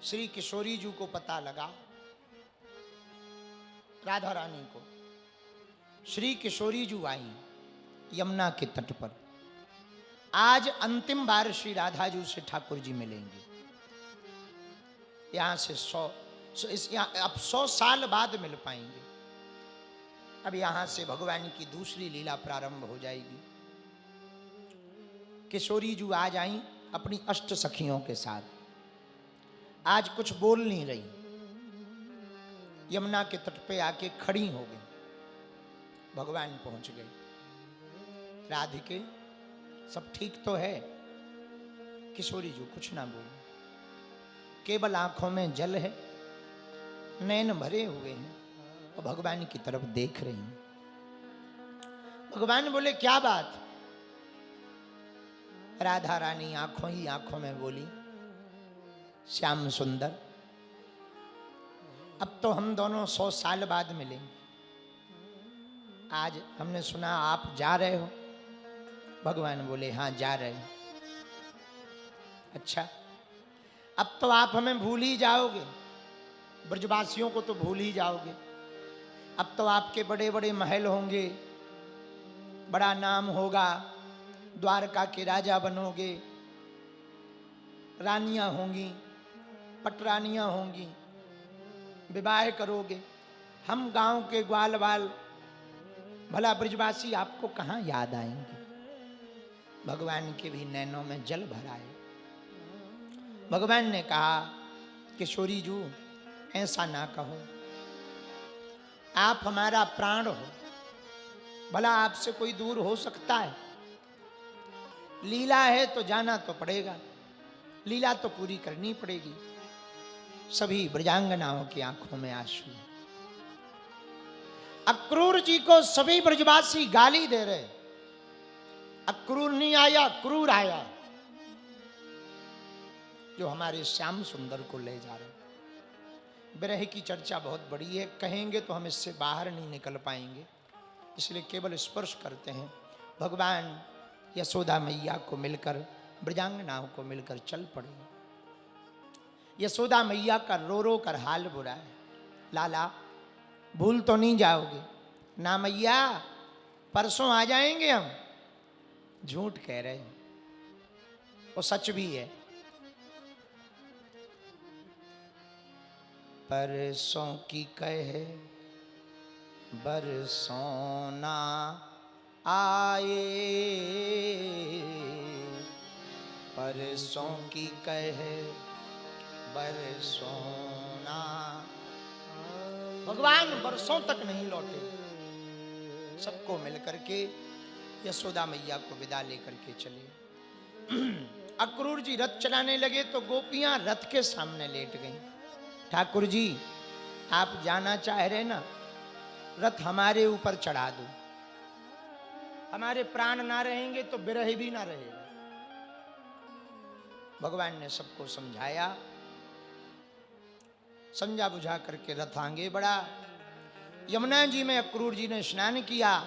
श्री किशोरी जी को पता लगा, राधा रानी को। श्री किशोरी जी आई यमुना के तट पर। आज अंतिम बार श्री राधा जी से ठाकुर जी मिलेंगे। यहां से 100 साल बाद मिल पाएंगे। अब यहां से भगवान की दूसरी लीला प्रारंभ हो जाएगी। किशोरी जी आज आई अपनी अष्ट सखियों के साथ। आज कुछ बोल नहीं रही, यमुना के तट पे आके खड़ी हो गई। भगवान पहुंच गए। राधिके सब ठीक तो है? किशोरी जी कुछ ना बोली, केवल आंखों में जल है, नैन भरे हुए हैं और भगवान की तरफ देख रही हैं। भगवान बोले क्या बात? राधा रानी आंखों ही आंखों में बोली, श्याम सुंदर, अब तो हम दोनों 100 साल बाद मिलेंगे। आज हमने सुना आप जा रहे हो। भगवान बोले हाँ जा रहे हो। अच्छा, अब तो आप हमें भूल ही जाओगे, ब्रजवासियों को तो भूल ही जाओगे। अब तो आपके बड़े बड़े महल होंगे, बड़ा नाम होगा, द्वारका के राजा बनोगे, रानियां होंगी, पटरानियां होंगी, विवाह करोगे। हम गांव के ग्वाल बाल, भला ब्रजवासी आपको कहां याद आएंगे? भगवान के भी नैनों में जल भर आए। भगवान ने कहा किशोरी जी ऐसा ना कहो, आप हमारा प्राण हो, भला आपसे कोई दूर हो सकता है? लीला है तो जाना तो पड़ेगा, लीला तो पूरी करनी पड़ेगी। सभी ब्रजांगनाओं की आंखों में आंसू। अक्रूर जी को सभी ब्रजवासी गाली दे रहे। अक्रूर नहीं आया, क्रूर आया, जो हमारे श्याम सुंदर को ले जा रहे। विरह की चर्चा बहुत बड़ी है, कहेंगे तो हम इससे बाहर नहीं निकल पाएंगे, इसलिए केवल स्पर्श करते हैं। भगवान यशोदा मैया को मिलकर, ब्रजांगनाओं को मिलकर चल पड़े। यशोदा मैया का रो रो कर हाल बुरा है। लाला भूल तो नहीं जाओगे ना मैया? परसों आ जाएंगे हम। झूठ कह रहे हो, वो सच भी है। परसों की कहे बरसों ना आए, परसों की कहे बरसों ना। भगवान बरसों तक नहीं लौटे। सबको मिलकर के यशोदा मैया को विदा लेकर के चले। अक्रूर जी रथ चलाने लगे तो गोपियां रथ के सामने लेट गईं। ठाकुर जी आप जाना चाह रहे ना, रथ हमारे ऊपर चढ़ा दो, हमारे प्राण ना रहेंगे तो विरह भी ना रहेगा। भगवान ने सबको समझाया, समझा बुझा करके रथ आगे बढ़ा। यमुना जी में अक्रूर जी ने स्नान किया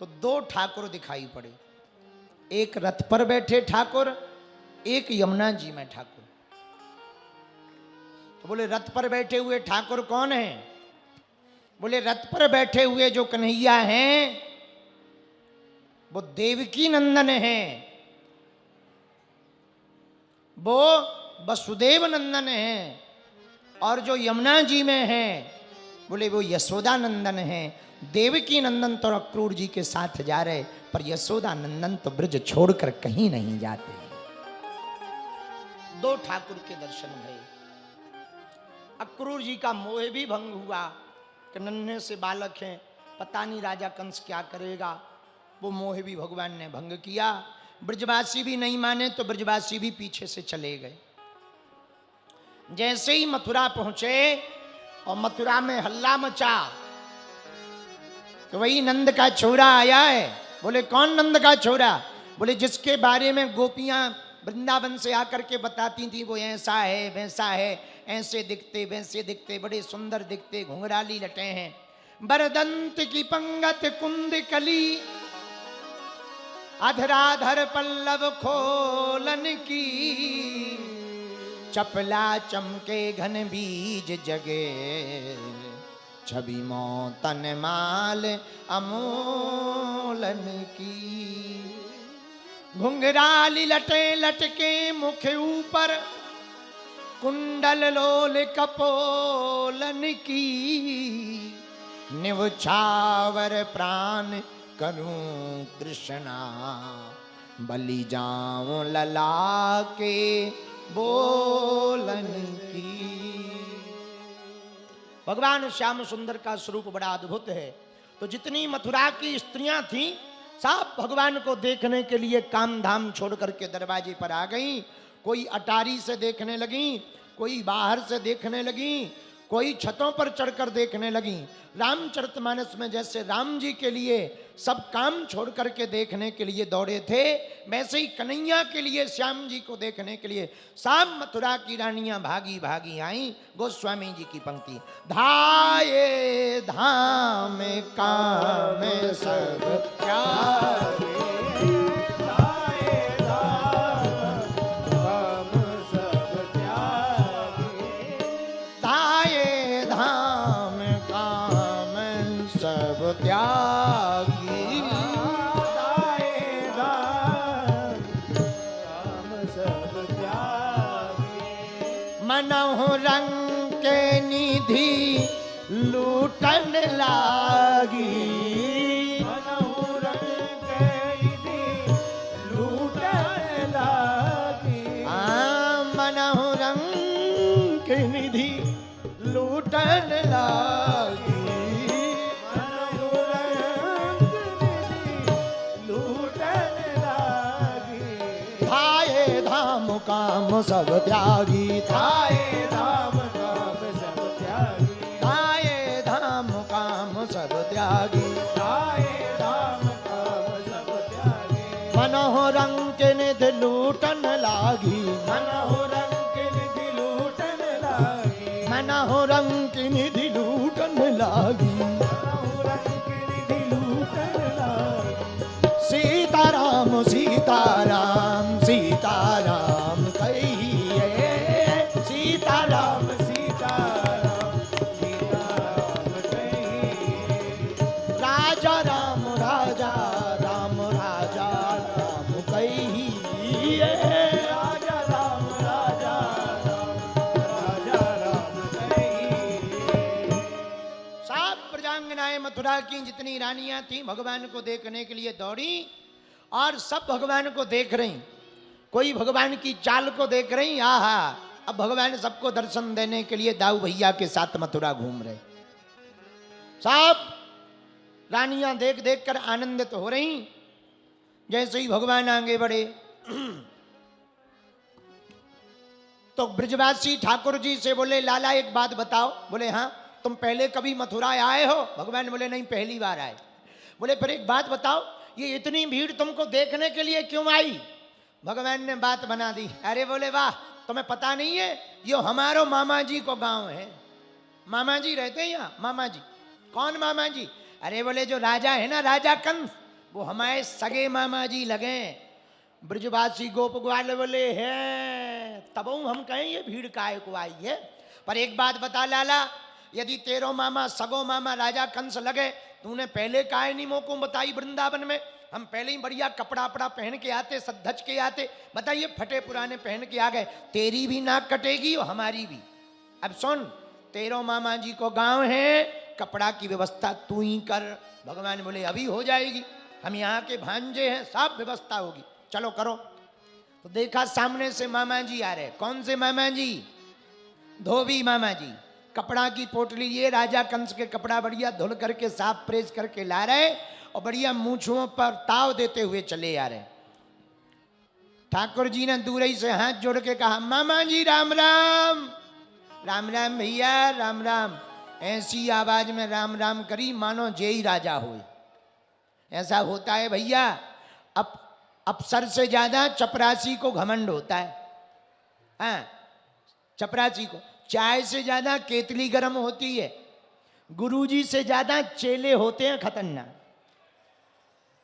तो 2 ठाकुर दिखाई पड़े। एक रथ पर बैठे ठाकुर, एक यमुना जी में ठाकुर। तो बोले रथ पर बैठे हुए ठाकुर कौन है? बोले रथ पर बैठे हुए जो कन्हैया हैं वो देवकी नंदन हैं, वो वसुदेव नंदन हैं, और जो यमुना जी में हैं बोले वो यशोदा नंदन हैं। देवकी नंदन तो अक्रूर जी के साथ जा रहे, पर यशोदा नंदन तो ब्रज छोड़कर कहीं नहीं जाते। 2 ठाकुर के दर्शन भये। अक्रूर जी का मोह भी भंग हुआ कि नन्हे से बालक हैं, पता नहीं राजा कंस क्या करेगा। वो मोह भी भगवान ने भंग किया। ब्रजवासी भी नहीं माने तो ब्रजवासी भी पीछे से चले गए। जैसे ही मथुरा पहुंचे और मथुरा में हल्ला मचा तो वही नंद का छोरा आया है। बोले कौन नंद का छोरा? बोले जिसके बारे में गोपियां वृंदावन से आकर के बताती थी वो ऐसा है वैसा है, ऐसे दिखते वैसे दिखते, बड़े सुंदर दिखते, घुंघराली लटे हैं, बरदंत की पंगत कुंद कली, अधराधर पल्लव खोलन की, चपला चमके घन बीज जगे, छवि तन माल अमोलन की। घुंघराली लटे लटके मुख ऊपर, कुंडल लोल कपोलन की। निवछावर प्राण करूं कृष्णा, बलि जाऊं लला के बोलन की। भगवान श्याम सुंदर का स्वरूप बड़ा अद्भुत है। तो जितनी मथुरा की स्त्रियां थीं सब भगवान को देखने के लिए काम धाम छोड़ करके दरवाजे पर आ गईं। कोई अटारी से देखने लगी, कोई बाहर से देखने लगी, कोई छतों पर चढ़कर देखने लगी। रामचरितमानस में जैसे राम जी के लिए सब काम छोड़ करके देखने के लिए दौड़े थे, वैसे ही कन्हैया के लिए, श्याम जी को देखने के लिए सब मथुरा की रानियां भागी भागी आई। गोस्वामी जी की पंक्ति, धाये धाम काम सब प्यारे, त्यागी। मनहु रंग के निधि लूटन लागी, मनहु रंग के निधि लूटन लागी। मनहु रंग के निधि लूटन लागी। काम सब त्यागी, थाए धाम काम सब त्यागी, थाए धाम काम सब त्यागी, थाए धाम काम सब त्यागी। मनोह रंग के निधि लूटन लागी, मनोह रंग के निधि लूटन लागी, मनोह रंग के निधि लूटन लागी, मनोह रंग के निधि लूटन लागी। सीताराम सीताराम सीताराम मथुरा की जितनी रानियां थी भगवान को देखने के लिए दौड़ी और सब भगवान को देख रही। कोई भगवान की चाल को देख रही। आहा, अब भगवान सबको दर्शन देने के लिए दाऊ भैया के साथ मथुरा घूम रहे। सब रानियां देख देख कर आनंदित हो रही। जैसे ही भगवान आगे बढ़े तो ब्रजवासी ठाकुर जी से बोले, लाला एक बात बताओ। बोले हाँ, तुम पहले कभी मथुरा आए हो? भगवान बोले नहीं, पहली बार आए। बोले फिर एक बात बताओ, ये इतनी भीड़ तुमको देखने के लिए क्यों आई? भगवान ने बात बना दी। अरे बोले वाह, तुम्हें पता नहीं है, ये हमारो मामा जी को गांव है। मामा जी रहते हैं यहाँ। मामा जी? कौन मामा जी? अरे बोले जो राजा है ना, राजा कंस, वो हमारे सगे मामा जी लगे। ब्रजवासी गोप ग्वाल बोले हैं, तब हम कहें ये भीड़ काहे को आई है। पर एक बात बता लाला, यदि तेरो मामा सगो मामा राजा कंस लगे, तूने पहले काहे नहीं मोको बताई वृंदावन में? हम पहले ही बढ़िया कपड़ा अपड़ा पहन के आते, सद्धज के आते। बताइए, फटे पुराने पहन के आ गए। तेरी भी नाक कटेगी और हमारी भी। अब सुन, तेरो मामा जी को गांव है, कपड़ा की व्यवस्था तू ही कर। भगवान बोले अभी हो जाएगी, हम यहाँ के भांजे हैं, सब व्यवस्था होगी, चलो करो। तो देखा सामने से मामा जी आ रहे। कौन से मामा जी? धोबी मामा जी। कपड़ा की पोटली ये राजा कंस के कपड़ा बढ़िया धुल करके साफ प्रेस करके ला रहे और बढ़िया मूंछों पर ताव देते हुए चले आ रहे। ठाकुर जी ने दूर ही से हाथ जोड़ के कहा, मामा जी राम राम। राम राम भैया, राम राम। ऐसी आवाज में राम राम करी मानो जय राजा हो। ऐसा होता है भैया, अब अफसर से ज्यादा चपरासी को घमंड होता है। हाँ, चपरासी को। चाय से ज्यादा केतली गर्म होती है। गुरुजी से ज्यादा चेले होते हैं खतरनाक।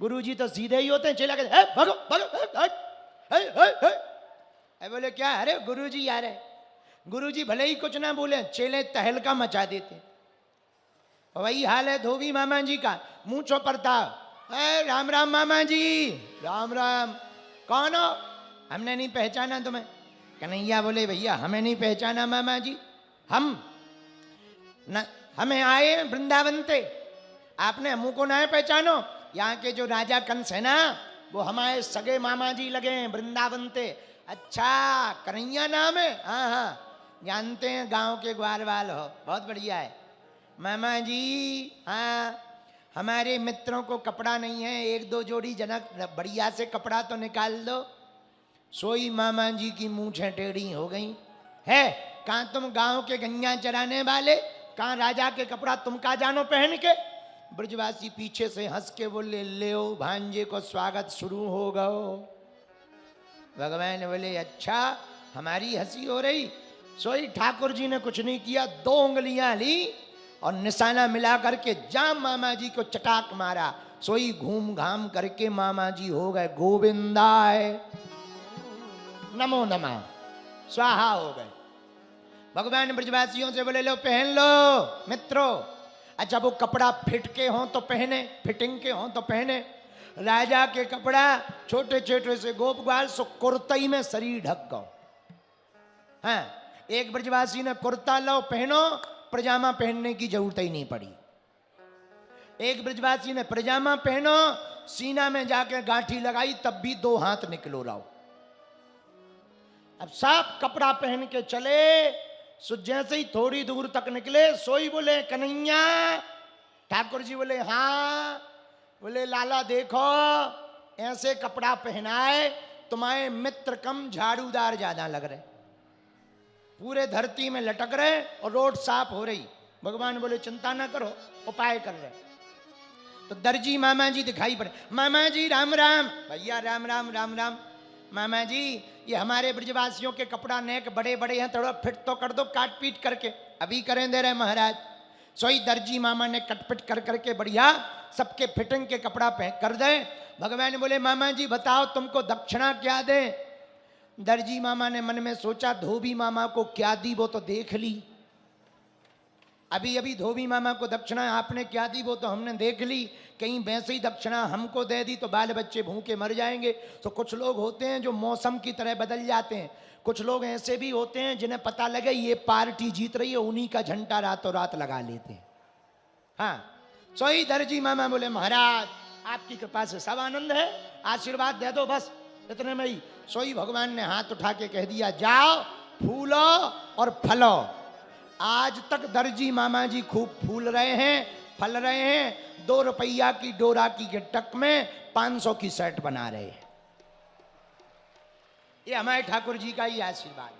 गुरुजी तो सीधे ही होते हैं, चेला कहते हैं भगो भगो। बोले क्या? अरे गुरुजी आ रहे। गुरुजी भले ही कुछ ना बोले, चेले तहलका मचा देते। वही हाल है धोबी मामा जी का। मुंह चौपड़ता, राम राम मामा जी, राम राम। कौन हो? हमने नहीं पहचाना तुम्हें। कन्हैया बोले भैया हमें नहीं पहचाना मामा जी, हमें आए वृंदावन से, आपने हमको को ना पहचानो। यहाँ के जो राजा कंस है ना, वो हमारे सगे मामा जी लगे हैं वृंदावन से। अच्छा कन्हैया नाम है? हाँ हाँ जानते हैं, गांव के ग्वालवाल हो, बहुत बढ़िया है। मामा जी हाँ, हमारे मित्रों को कपड़ा नहीं है, एक दो जोड़ी जनक बढ़िया से कपड़ा तो निकाल दो। सोई मामा जी की मूंछें टेढ़ी हो गई। है कहाँ तुम गांव के गंगा चराने वाले, कहाँ राजा के कपड़ा तुम का जानो पहन के? ब्रजवासी पीछे से हंस के बोले, ले भांजे को स्वागत शुरू हो गओ। भगवान बोले अच्छा हमारी हंसी हो रही। सोई ठाकुर जी ने कुछ नहीं किया, 2 उंगलियां ली और निशाना मिला करके जाम मामा जी को चटाक मारा। सोई घूम घाम करके मामा जी हो गए गोविंदाय नमो नमः, स्वाहा हो गए। भगवान ब्रजवासियों से बोले लो पहन लो मित्रों। अच्छा वो कपड़ा फिट के हों तो पहने, फिटिंग के हों तो पहने। राजा के कपड़ा छोटे छोटे से गोप ग्वाल सो कुर्तई में शरीर ढक गो। हाँ एक ब्रजवासी ने कुर्ता लो पहनो, पजामा पहनने की जरूरत ही नहीं पड़ी। एक ब्रजवासी ने पजामा पहनो, सीना में जाके गांठी लगाई, तब भी 2 हाथ निकलो रहो। अब साफ कपड़ा पहन के चले, सो जैसे ही थोड़ी दूर तक निकले, सोई बोले कन्हैया। ठाकुर जी बोले हाँ। बोले लाला देखो ऐसे कपड़ा पहनाए, तुम्हारे मित्र कम झाड़ूदार ज्यादा लग रहे, पूरे धरती में लटक रहे और रोड साफ हो रही। भगवान बोले चिंता ना करो, उपाय कर रहे। तो दर्जी मामा जी दिखाई पड़े। मामा जी राम राम। भैया राम राम राम राम। मामा जी ये हमारे ब्रजवासियों के कपड़ा नेक बड़े बड़े हैं, थोड़ा फिट तो कर दो काट पीट करके। अभी करें दे रहे महाराज। सोई दर्जी मामा ने कटपिट कर करके बढ़िया सबके फिटिंग के कपड़ा पहन कर दे। भगवान बोले मामा जी बताओ तुमको दक्षिणा क्या दे? दर्जी मामा ने मन में सोचा धोबी मामा को क्या दी वो तो देख ली। अभी अभी धोबी मामा को दक्षिणा आपने क्या दी वो तो हमने देख ली। कहीं वैसे ही दक्षिणा हमको दे दी तो बाल बच्चे भूखे मर जाएंगे। तो कुछ लोग होते हैं जो मौसम की तरह बदल जाते हैं। कुछ लोग ऐसे भी होते हैं जिन्हें पता लगे ये पार्टी जीत रही है, उन्हीं का झंडा रातों रात लगा लेते हैं। हाँ सोई दर्जी मामा बोले महाराज आपकी कृपा से सब आनंद है, आशीर्वाद दे दो बस इतने में ही। सोई भगवान ने हाथ उठा के कह दिया जाओ फूलो और फलो। आज तक दर्जी मामा जी खूब फूल रहे हैं, फल रहे हैं। 2 रुपया की डोरा की गिट्टक में 500 की शर्ट बना रहे हैं। ये हमारे ठाकुर जी का ही आशीर्वाद।